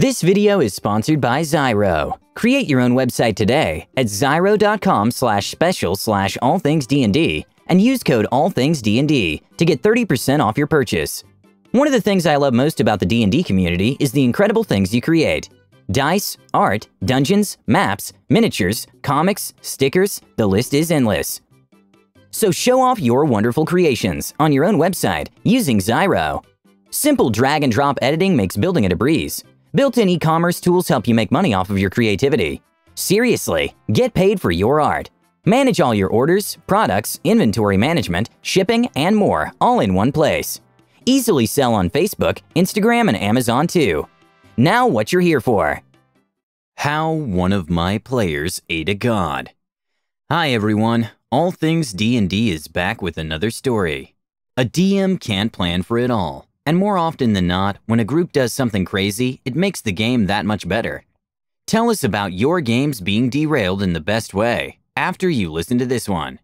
This video is sponsored by Zyro. Create your own website today at zyro.com/special/allthingsdnd and use code allthingsdnd to get 30% off your purchase. One of the things I love most about the D&D community is the incredible things you create. Dice, art, dungeons, maps, miniatures, comics, stickers, the list is endless. So show off your wonderful creations on your own website using Zyro. Simple drag and drop editing makes building it a breeze. Built-in e-commerce tools help you make money off of your creativity. Seriously, get paid for your art. Manage all your orders, products, inventory management, shipping, and more all in one place. Easily sell on Facebook, Instagram, and Amazon too. Now what you're here for. How one of my players ate a god. Hi everyone, All Things D&D is back with another story. A DM can't plan for it all. And more often than not, when a group does something crazy, it makes the game that much better. Tell us about your games being derailed in the best way after you listen to this one.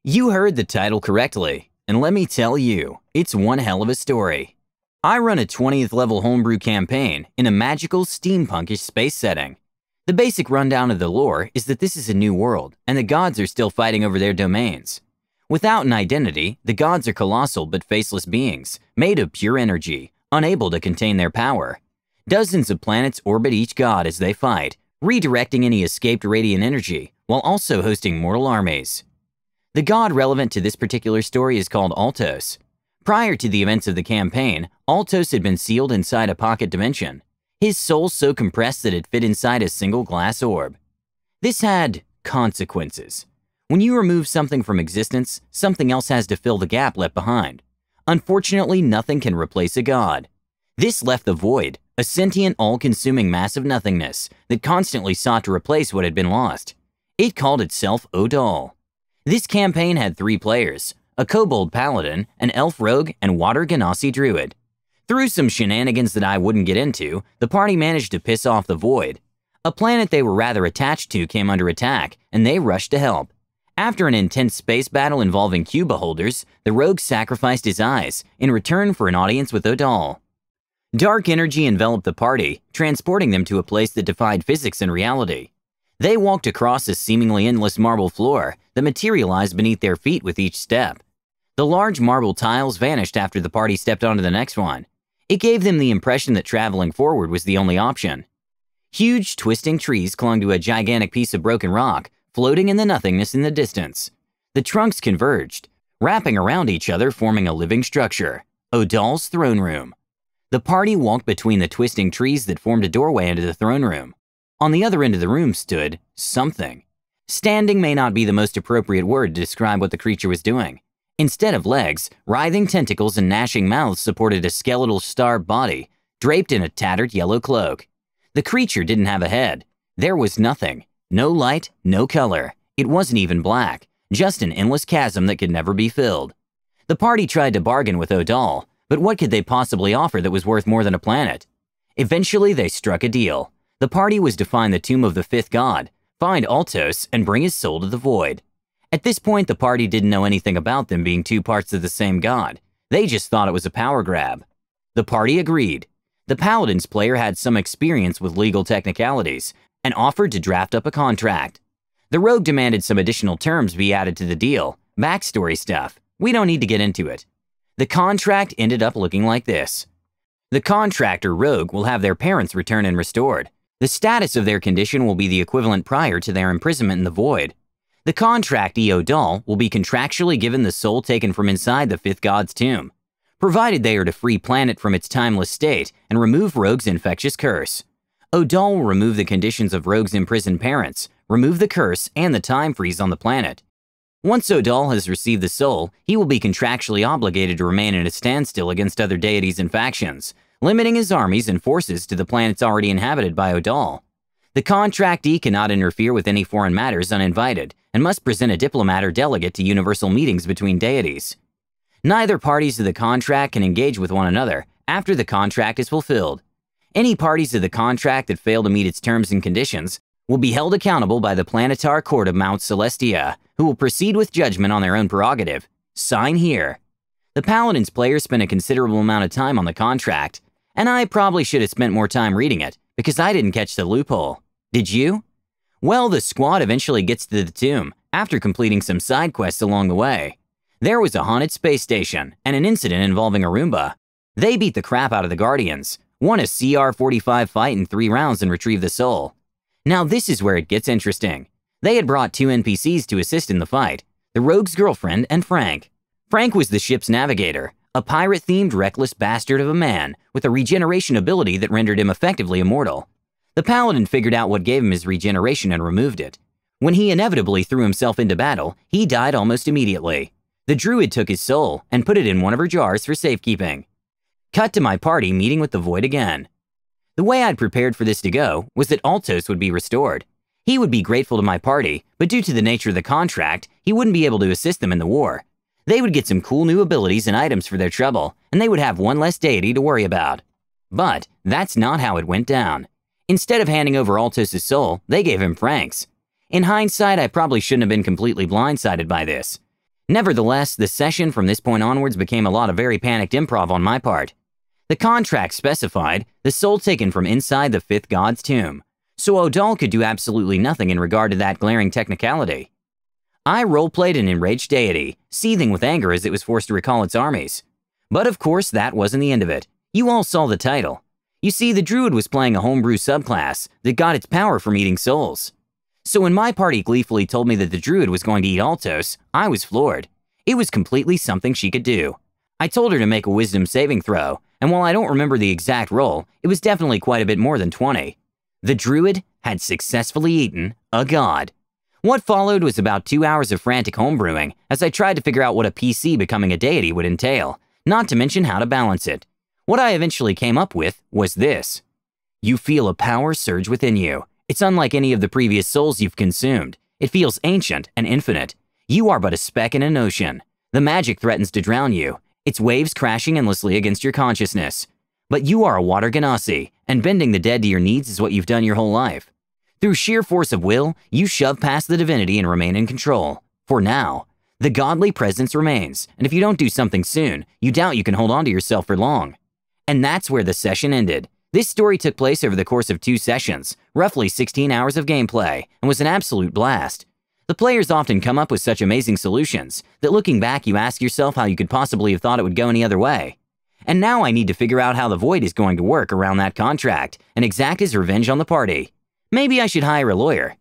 You heard the title correctly, and let me tell you, it's one hell of a story. I run a 20th level homebrew campaign in a magical steampunkish space setting. The basic rundown of the lore is that this is a new world, and the gods are still fighting over their domains. Without an identity, the gods are colossal but faceless beings, made of pure energy, unable to contain their power. Dozens of planets orbit each god as they fight, redirecting any escaped radiant energy, while also hosting mortal armies. The god relevant to this particular story is called Altos. Prior to the events of the campaign, Altos had been sealed inside a pocket dimension, his soul so compressed that it fit inside a single glass orb. This had consequences. When you remove something from existence, something else has to fill the gap left behind. Unfortunately, nothing can replace a god. This left the void, a sentient, all-consuming mass of nothingness that constantly sought to replace what had been lost. It called itself Odal. This campaign had 3 players, a kobold paladin, an elf rogue, and water genasi druid. Through some shenanigans that I wouldn't get into, the party managed to piss off the void. A planet they were rather attached to came under attack, and they rushed to help. After an intense space battle involving Cuba holders, the rogue sacrificed his eyes in return for an audience with Odal. Dark energy enveloped the party, transporting them to a place that defied physics and reality. They walked across a seemingly endless marble floor that materialized beneath their feet with each step. The large marble tiles vanished after the party stepped onto the next one. It gave them the impression that traveling forward was the only option. Huge, twisting trees clung to a gigantic piece of broken rock, floating in the nothingness in the distance. The trunks converged, wrapping around each other, forming a living structure, Odal's throne room. The party walked between the twisting trees that formed a doorway into the throne room. On the other end of the room stood something. Standing may not be the most appropriate word to describe what the creature was doing. Instead of legs, writhing tentacles and gnashing mouths supported a skeletal starved body, draped in a tattered yellow cloak. The creature didn't have a head. There was nothing. No light, no color. It wasn't even black, just an endless chasm that could never be filled. The party tried to bargain with Odal, but what could they possibly offer that was worth more than a planet? Eventually, they struck a deal. The party was to find the tomb of the 5th god, find Altos, and bring his soul to the void. At this point, the party didn't know anything about them being 2 parts of the same god. They just thought it was a power grab. The party agreed. The Paladin's player had some experience with legal technicalities, and offered to draft up a contract. The rogue demanded some additional terms be added to the deal, backstory stuff. We don't need to get into it. The contract ended up looking like this. The contractor rogue will have their parents returned and restored. The status of their condition will be the equivalent prior to their imprisonment in the void. The contractee Odal will be contractually given the soul taken from inside the 5th god's tomb, provided they are to free planet from its timeless state and remove rogue's infectious curse. Odal will remove the conditions of rogue's imprisoned parents, remove the curse, and the time freeze on the planet. Once Odal has received the soul, he will be contractually obligated to remain at a standstill against other deities and factions, limiting his armies and forces to the planets already inhabited by Odal. The contractee cannot interfere with any foreign matters uninvited, and must present a diplomat or delegate to universal meetings between deities. Neither parties to the contract can engage with one another after the contract is fulfilled. Any parties to the contract that fail to meet its terms and conditions will be held accountable by the Planetar Court of Mount Celestia, who will proceed with judgment on their own prerogative. Sign here. The Paladin's players spent a considerable amount of time on the contract, and I probably should have spent more time reading it, because I didn't catch the loophole. Did you? Well, the squad eventually gets to the tomb after completing some side quests along the way. There was a haunted space station and an incident involving a Roomba. They beat the crap out of the Guardians, won a CR-45 fight in 3 rounds and retrieved the soul. Now this is where it gets interesting. They had brought 2 NPCs to assist in the fight, the rogue's girlfriend and Frank. Frank was the ship's navigator, a pirate-themed reckless bastard of a man with a regeneration ability that rendered him effectively immortal. The paladin figured out what gave him his regeneration and removed it. When he inevitably threw himself into battle, he died almost immediately. The druid took his soul and put it in one of her jars for safekeeping. Cut to my party meeting with the Void again. The way I'd prepared for this to go was that Altos would be restored. He would be grateful to my party, but due to the nature of the contract, he wouldn't be able to assist them in the war. They would get some cool new abilities and items for their trouble, and they would have one less deity to worry about. But that's not how it went down. Instead of handing over Altos' soul, they gave him Frank's. In hindsight, I probably shouldn't have been completely blindsided by this. Nevertheless, the session from this point onwards became a lot of very panicked improv on my part. The contract specified the soul taken from inside the 5th god's tomb, so Odal could do absolutely nothing in regard to that glaring technicality. I roleplayed an enraged deity, seething with anger as it was forced to recall its armies. But of course, that wasn't the end of it. You all saw the title. You see, the druid was playing a homebrew subclass that got its power from eating souls. So when my party gleefully told me that the druid was going to eat Altos, I was floored. It was completely something she could do. I told her to make a wisdom saving throw, and while I don't remember the exact roll, it was definitely quite a bit more than 20. The druid had successfully eaten a god. What followed was about 2 hours of frantic homebrewing as I tried to figure out what a PC becoming a deity would entail, not to mention how to balance it. What I eventually came up with was this. You feel a power surge within you. It's unlike any of the previous souls you've consumed. It feels ancient and infinite. You are but a speck in an ocean. The magic threatens to drown you, its waves crashing endlessly against your consciousness. But you are a water genasi, and bending the dead to your needs is what you've done your whole life. Through sheer force of will, you shove past the divinity and remain in control. For now, the godly presence remains, and if you don't do something soon, you doubt you can hold on to yourself for long. And that's where the session ended. This story took place over the course of 2 sessions, roughly 16 hours of gameplay, and was an absolute blast. The players often come up with such amazing solutions that looking back you ask yourself how you could possibly have thought it would go any other way. And now I need to figure out how the Void is going to work around that contract and exact his revenge on the party. Maybe I should hire a lawyer.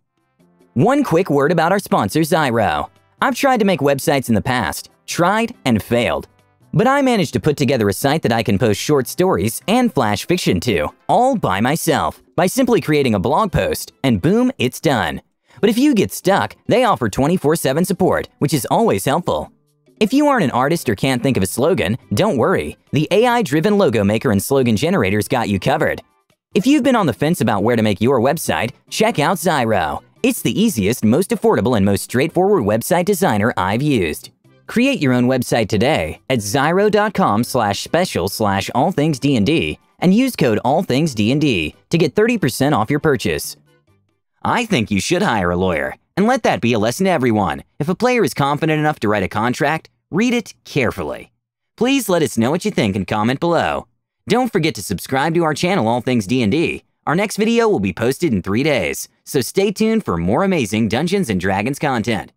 One quick word about our sponsor, Zyro. I've tried to make websites in the past, tried and failed. But I managed to put together a site that I can post short stories and flash fiction to, all by myself, by simply creating a blog post, and boom, it's done. But if you get stuck, they offer 24/7 support, which is always helpful. If you aren't an artist or can't think of a slogan, don't worry. The AI-driven logo maker and slogan generator's got you covered. If you've been on the fence about where to make your website, check out Zyro. It's the easiest, most affordable, and most straightforward website designer I've used. Create your own website today at zyro.com/special/allthingsdnd and use code allthingsdnd to get 30% off your purchase. I think you should hire a lawyer, and let that be a lesson to everyone. If a player is confident enough to write a contract, read it carefully. Please let us know what you think and comment below. Don't forget to subscribe to our channel All Things D&D. Our next video will be posted in 3 days, so stay tuned for more amazing Dungeons & Dragons content.